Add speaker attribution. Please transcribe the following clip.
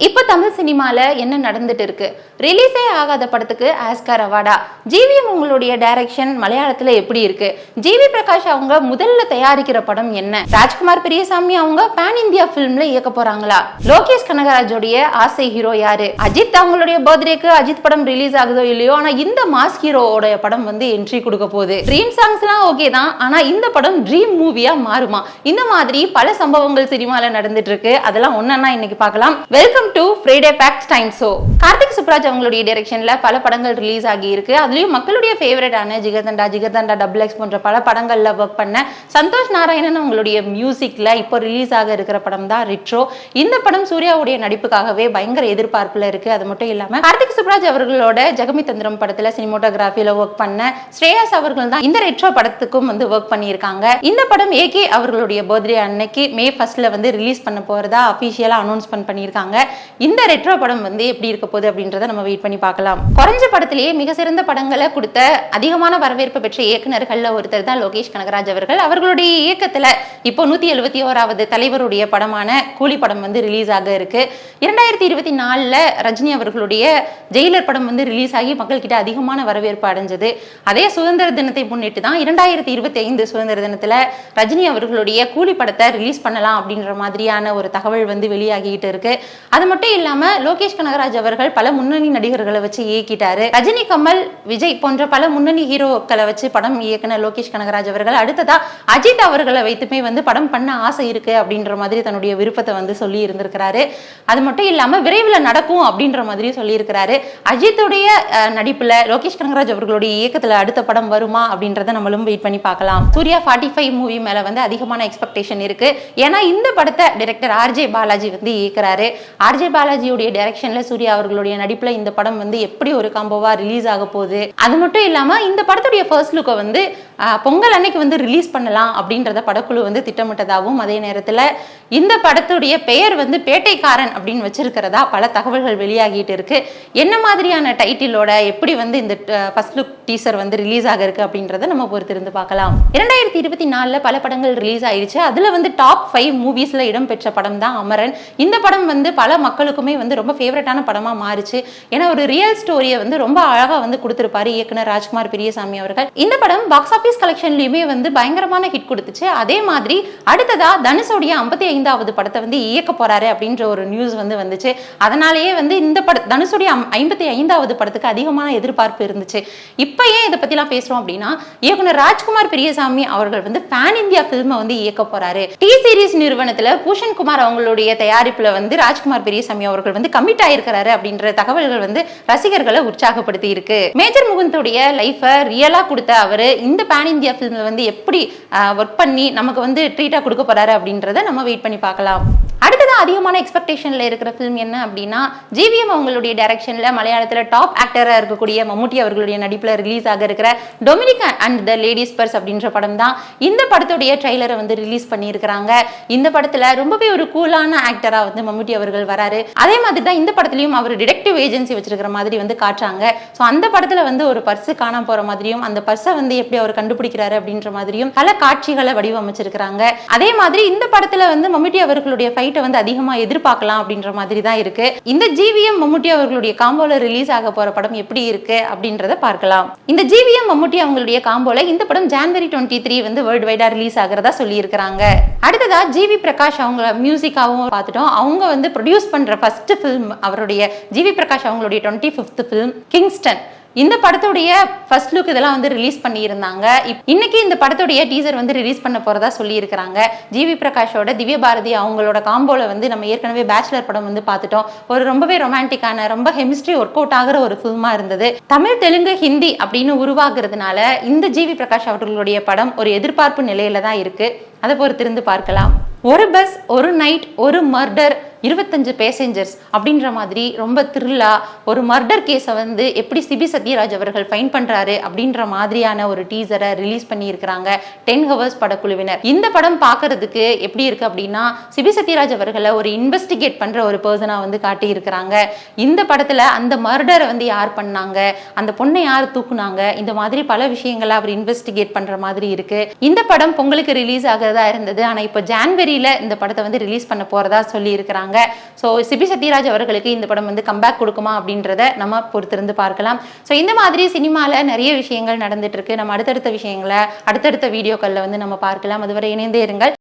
Speaker 1: இப்போ தமிழ் சினிமால என்ன நடந்துட்டு இருக்கு? ரிலீஸே ஆகாத படத்துக்கு ஆஸ்கார் அவார்டா? ஜிவிஎம் உங்களுடைய டைரக்ஷன் மலையாளத்துல எப்படி இருக்கு? ஜிவி பிரகாஷ் அவங்க முதல்ல தயாரிக்கிற படம் என்ன? ராஜ்குமார் பெரியசாமி அவங்க பேன் இந்தியா பிலிம்ல இயக்க போறாங்களா? லோகேஷ் கனகராஜோடைய ஆசை ஹீரோ யாரு? அஜித் அவங்களுடைய பர்த்டேக்கு அஜித் படம் ரிலீஸ் ஆகுதோ இல்லையோ, ஆனா இந்த மாஸ் ஹீரோட படம் வந்து என்ட்ரி கொடுக்க போகுது. ட்ரீம் சாங்ஸ்லாம் ஓகே தான், ஆனா இந்த படம் ட்ரீம் மூவியா மாறுமா? இந்த மாதிரி பல சம்பவங்கள் சினிமால நடந்துட்டு இருக்கு. அதெல்லாம் ஒன்னொன்னா இன்னைக்கு பார்க்கலாம். Welcome to Friday facts time show. Karthik Subbaraj அவங்களுடைய டைரக்ஷன்ல பல படங்கள் ரிலீஸ் ஆகி இருக்கு. அதுலயும் மக்களுடைய ஃபேவரட்டான ஜிகர்தண்டா டபுள் எக்ஸ் போன்ற பல படங்கள்ல ஒர்க் பண்ண சந்தோஷ் நாராயணன் அவங்களுடைய மியூசிக்ல இப்போ ரிலீஸ் ஆக இருக்கிற படம் தான் ரெட்ரோ. இந்த படம் சூர்யாவுடைய நடிப்புக்காகவே பயங்கர எதிர்பார்ப்புல இருக்கு. அது மட்டும் இல்லாம கார்த்திக் சுப்ராஜ் அவர்களோட ஜெகமி தந்திரம் படத்துல சினிமோட்டோகிராஃபில ஒர்க் பண்ண ஸ்ரேயாஸ் அவர்கள் தான் இந்த ரெட்ரோ படத்துக்கும் வந்து ஒர்க் பண்ணியிருக்காங்க. இந்த படம் ஏகே அவர்களுடைய பர்த்டே அன்னைக்கு மே 1 வந்து ரிலீஸ் பண்ண போறதா அபிஷியலா அனௌன்ஸ்மெண்ட் பண்ணியிருக்காங்க. இந்த ரெட்ரோ படம் வந்து எப்படி இருக்க போகுது அப்படின்றத நம்ம வெயிட் பண்ணி பார்க்கலாம். குறைஞ்ச படத்திலேயே மிக சிறந்த படங்களை கொடுத்த அதிகமான வரவேற்பு பெற்ற இயக்குநர்கள்ல ஒருத்தர் தான் லோகேஷ் கனகராஜ் அவர்கள். அவர்களுடைய இயக்கத்துல இப்போ 171வது தலைவருடைய படமான கூலி படம் வந்து ரிலீஸ் ஆக இருக்கு. 2024ல ரஜினி அவர்களுடைய ஜெயிலர் படம் வந்து ரிலீஸ் ஆகி மக்கள் கிட்ட அதிகமான வரவேற்பு அடைஞ்சது. அதே சுதந்திர தினத்தை முன்னிட்டு தான் 2025 சுதந்திர தினத்துல ரஜினி அவர்களுடைய கூலி படத்தை ரிலீஸ் பண்ணலாம் அப்படின்ற மாதிரியான ஒரு தகவல் வந்து வெளியாகிட்டு இருக்கு. அது மட்டும் இல்லாம லோகேஷ் கனகராஜ் அவர்கள் பல முன்னணி நடிகர்களை வச்சு இயக்கிட்டாரு. ரஜினி, கமல், விஜய் போன்ற பல முன்னணி ஹீரோக்களை வச்சு படம் இயக்குன லோகேஷ் கனகராஜ் அவர்கள் அடுத்ததா அஜித் அவர்களை வைத்துமே வந்து படம் பண்ண ஆசை இருக்கு அப்படின்ற மாதிரி தன்னுடைய விருப்பத்தை வந்து சொல்லி இருந்திருக்கிறாரு. அது மட்டும் இல்லாம விரைவில் நடக்கும் அப்படின்ற மாதிரி சொல்லி இருக்கிறாரு. அஜித்துடைய நடிப்புல லோகேஷ் கனகராஜ் அவர்களுடைய இயக்கத்துல அடுத்த படம் வருமா அப்படின்றத நம்மளும் வெயிட் பண்ணி பார்க்கலாம். சூர்யா 45 மூவி மேல வந்து அதிகமான எக்ஸ்பெக்டேஷன் இருக்கு. ஏன்னா இந்த படத்தை டைரக்டர் ஆர்ஜே பாலாஜி வந்து இயக்குறாரு. ஆர்ஜே பாலாஜியுடைய டைரக்ஷன்ல சூர்யா அவர்களுடைய நடிப்புல இந்த படம் வந்து எப்படி ஒரு காம்போவா ரிலீஸ் ஆக போகுது. அது மட்டும் இல்லாம இந்த படத்துடைய ஃபர்ஸ்ட் லுக்கை வந்து பொங்கல் அன்னைக்கு வந்து ரிலீஸ் பண்ணலாம் அப்படின்றத படக்குழு வந்து திட்டமிட்டதாகவும், அதே நேரத்துல இந்த படத்துடைய பெயர் வந்து பேட்டைக்காரன் அப்படின்னு வச்சிருக்கிறதா பல தகவல்கள் வெளியாகிட்டு இருக்கு. என்ன மாதிரியான டைட்டிலோட எப்படி வந்து இந்த ஃபர்ஸ்ட் லுக் டீசர் வந்து ரிலீஸ் ஆக இருக்கு அப்படின்றத நம்ம பொறுத்திருந்து பார்க்கலாம். 2024ல பல படங்கள் ரிலீஸ் ஆயிடுச்சு. அதுல வந்து டாப் 5 மூவிஸ்ல இடம்பெற்ற படம் தான் அமரன். இந்த படம் வந்து பல மக்களுக்குமே வந்து ரொம்ப ஃபேவரட்டான படமா மாறிச்சு. ஏன்னா ஒரு ரியல் ஸ்டோரியை வந்து ரொம்ப அழகா வந்து கொடுத்திருப்பாரு இயக்குனர் ராஜ்குமார் பெரியசாமி அவர்கள். இந்த படம் பாக்ஸ் ஆபீஸ் கலெக்ஷன்லயுமே வந்து பயங்கரமான ஹிட் கொடுத்துச்சு. அதே மாதிரி அடுத்ததா தனுஷோடைய 55வது படத்தை வந்து இயக்க போறாரு அப்படின்ற ஒரு நியூஸ் வந்து வந்துச்சு. அதனாலேயே வந்து இந்த தனுஷோடைய 55வது படத்துக்கு அதிகமான எதிர்பார்ப்பு இருந்துச்சு. இப்ப ஏன் இதை பத்திலாம் பேசுறோம் அப்படின்னா, இயக்குனர் ராஜ்குமார் பெரியசாமி அவர்கள் வந்து பேன் இந்தியா பிலிமை வந்து இயக்க போறாரு. டி சீரிஸ் நிறுவனத்துல பூஷன் குமார் அவங்களுடைய தயாரிப்புல வந்து ராஜ்குமார் பெரியசாமி அவர்கள் வந்து கமிட் ஆயிருக்கிறாரு அப்படின்ற தகவல்கள் வந்து ரசிகர்களை உற்சாகப்படுத்தி இருக்கு. மேஜர் முகுந்துடைய லைஃப ரியலா கொடுத்த அவரு இந்த பேன் இந்தியா பிலிம்ல வந்து எப்படி ஒர்க் பண்ணி நமக்கு வந்து ட்ரீட்டா கொடுக்க போறாரு அப்படின்றத நம்ம வெயிட் பண்ணி பார்க்கலாம். அடுத்ததான் அதிகமான எக்ஸ்பெக்டேஷன்ல இருக்கிற பிலிம் என்ன அப்படின்னா, ஜிவிஎம் அவங்களுடைய டைரக்ஷன்ல மலையாளத்துல டாப் ஆக்டரா இருக்கக்கூடிய மம்முட்டி அவர்களுடைய நடிப்புல ரிலீஸ் ஆக இருக்கிற Dominic and the ladies purse அப்படின்ற படம் தான். இந்த படத்துடைய ட்ரைலரை வந்து ரிலீஸ் பண்ணியிருக்கிறாங்க. இந்த படத்துல ரொம்பவே ஒரு கூலான ஆக்டரா வந்து மம்முட்டி அவர்கள் வராரு. அதே மாதிரி தான் இந்த படத்துலயும் அவர் டிடெக்டிவ் ஏஜென்சி வச்சிருக்கிற மாதிரி வந்து காட்டுறாங்க. ஸோ அந்த படத்துல வந்து ஒரு பர்ஸ் காணாம போற மாதிரியும், அந்த பர்ஸை வந்து எப்படி அவர் கண்டுபிடிக்கிறாரு அப்படின்ற மாதிரியும் பல காட்சிகளை வடிவமைச்சிருக்கிறாங்க. அதே மாதிரி இந்த படத்துல வந்து மம்முட்டி அவர்களுடைய ஃபைட்டை வந்து அதிகமா எதிர்பார்க்கலாம் அப்படின்ற மாதிரி தான் இருக்கு. இந்த ஜிவிஎம் மம்முட்டி அவர்களுடைய காம்போல ரிலீஸ் ஆக போற படம் எப்படி இருக்கு அப்படின்றத பார்க்கலாம். இந்த ஜிவிஎம் மம்முட்டி அவங்களுடைய காம்போல இந்த படம் ஜனவரி 23 வந்து வேர்ல்ட் வைடா ரிலீஸ் ஆகிறதா சொல்லி இருக்காங்க. அடுத்ததா ஜிவி பிரகாஷ் அவங்க மியூசிக்காவும் பார்த்துட்டோம். அவங்க வந்து ப்ரொடியூஸ் பண்ற ஃபர்ஸ்ட் ஃபிலிம் அவருடைய ஜிவி பிரகாஷ் அவங்களுடைய 25th ஃபிலிம் கிங்ஸ்டன். இந்த படத்துடைய ஃபர்ஸ்ட் லுக் இதெல்லாம் வந்து ரிலீஸ் பண்ணியிருந்தாங்க. இன்னைக்கு இந்த படத்துடைய டீசர் வந்து ரிலீஸ் பண்ண போறதா சொல்லி இருக்கிறாங்க. ஜிவி பிரகாஷோட திவ்ய பாரதி அவங்களோட காம்போல வந்து நம்ம ஏற்கனவே பேச்சுலர் படம் வந்து பார்த்துட்டோம். ஒரு ரொம்பவே ரொமான்டிக்கான ரொம்ப கெமிஸ்ட்ரி ஒர்க் அவுட் ஆகிற ஒரு ஃபில்மா இருந்தது. தமிழ், தெலுங்கு, ஹிந்தி அப்படின்னு உருவாக்குறதுனால இந்த ஜிவி பிரகாஷ் அவர்களுடைய படம் ஒரு எதிர்பார்ப்பு நிலையில தான் இருக்கு. அதை பொறுத்திருந்து பார்க்கலாம். ஒரு பஸ், ஒரு நைட், ஒரு மர்டர், 25 பேசஞ்சர்ஸ் அப்படின்ற மாதிரி ரொம்ப த்ரில்லா ஒரு மர்டர் கேஸை வந்து எப்படி சிபி சத்யராஜ் அவர்கள் ஃபைன் பண்றாரு அப்படின்ற மாதிரியான ஒரு டீசரை ரிலீஸ் பண்ணி இருக்கிறாங்க 10 ஹவர்ஸ் படக்குழுவினர். இந்த படம் பார்க்கறதுக்கு எப்படி இருக்கு அப்படின்னா, சிபி சத்யராஜ் அவர்களை ஒரு இன்வெஸ்டிகேட் பண்ற ஒரு பர்சனா வந்து காட்டி இருக்கிறாங்க. இந்த படத்துல அந்த மர்டரை வந்து யார் பண்ணாங்க, அந்த பொண்ணை யார் தூக்குனாங்க, இந்த மாதிரி பல விஷயங்களை அவர் இன்வெஸ்டிகேட் பண்ற மாதிரி இருக்கு. இந்த படம் பொங்கலுக்கு ரிலீஸ் ஆகிறதா இருந்தது. ஆனா இப்போ ஜான்வரியில இந்த படத்தை வந்து ரிலீஸ் பண்ண போறதா சொல்லி இருக்கிறாங்க. இருக்காங்க. ஸோ சிபி சத்யராஜ் அவர்களுக்கு இந்த படம் வந்து கம்பேக் கொடுக்குமா அப்படின்றத நம்ம பொறுத்திருந்து பார்க்கலாம். ஸோ இந்த மாதிரி சினிமாவில் நிறைய விஷயங்கள் நடந்துட்டு இருக்கு. நம்ம அடுத்தடுத்த விஷயங்களை அடுத்தடுத்த வீடியோக்களில் வந்து நம்ம பார்க்கலாம். அதுவரை இணைந்தே இருங்கள்.